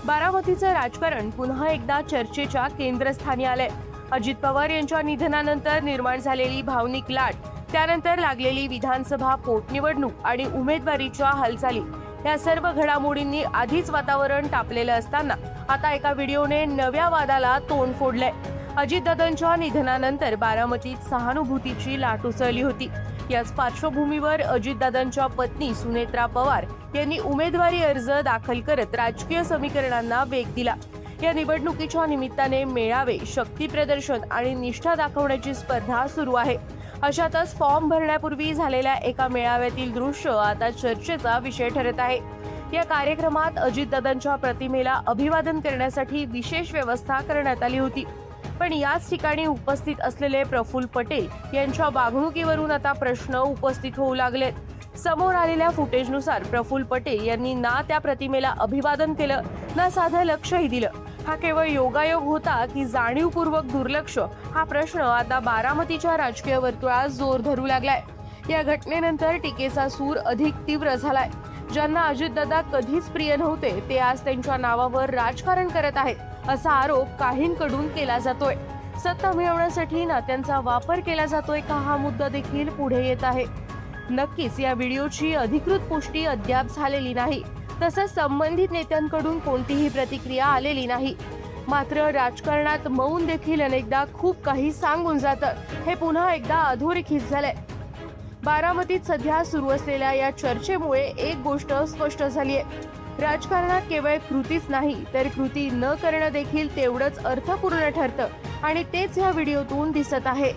बारामतीचे राजकारण पुन्हा एकदा चर्चेच्या केंद्रस्थानी आले। अजित पवार यांच्या निधनानंतर निर्माण झालेली भावनिक लाट, त्यानंतर लागलेली विधानसभा पोटनिवडणूक आणि उमेदवारीच्या हालचाली या सर्व घडामोडींनी आधीच वातावरण तापलेलं असताना आता एका व्हिडिओने नव्या वादाला तोंड फोडलंय। अजितदादांच्या निधनानंतर बारामतीत सहानुभूतीची लाट उसळली होती। याच पार्श्वभूमीवर अजितदादांच्या पत्नी सुनेत्रा पवार यांनी उमेदवारी अर्ज दाखल करत राजकीय समीकरणांना वेग दिला। या निवडणुकीच्या निमित्ताने मेळावे, शक्ती प्रदर्शन आणि निष्ठा दाखवण्याची स्पर्धा सुरू आहे। अशातच फॉर्म भरण्यापूर्वी झालेल्या एका मेळाव्यातील दृश्य आता चर्चेचा विषय ठरत आहे। या कार्यक्रमात अजितदादांच्या प्रतिमेला अभिवादन करण्यासाठी विशेष व्यवस्था करण्यात आली होती, पण याच ठिकाणी उपस्थित असलेले प्रफुल्ल पटेल यांच्या वागणुकीवरून आता प्रश्न उपस्थित होऊ लागलेत। समोर आलेल्या फुटेजनुसार प्रफुल्ल पटेल यांनी ना त्या प्रतिमेला अभिवादन केलं, ना साधं लक्षही दिलं। हा केवळ योगायोग होता की जाणीवपूर्वक दुर्लक्ष? हा प्रश्न आता बारामतीच्या राजकीय वर्तुळात जोर धरू लागलाय। या घटनेनंतर टीकेचा सूर अधिक तीव्र झालाय। ज्यांना अजितदादा कधीच प्रिय नव्हते ते आज त्यांच्या नावावर राजकारण करत आहेत असा आरोप काहींकडून केला जातोय। सत्ता मिळवण्यासाठी नात्यांचा वापर केला जातोय का, हा मुद्दा देखील पुढे येत आहे। नक्कीच या व्हिडिओची अधिकृत पुष्टी अद्याप झालेली नाही, तसंच संबंधित नेत्यांकडून कोणतीही प्रतिक्रिया आलेली नाही। मात्र राजकारणात मौन देखील अनेकदा खूप काही सांगून जातं, हे पुन्हा एकदा अधोरेखित झालंय। बारामतीत सध्या सुरू असलेल्या या चर्चेमुळे एक गोष्ट स्पष्ट झालीय, राजकारणात केवळ कृतीच नाही तर कृती न करणं देखील तेवढंच अर्थपूर्ण ठरतं आणि तेच या व्हिडिओतून दिसत आहे।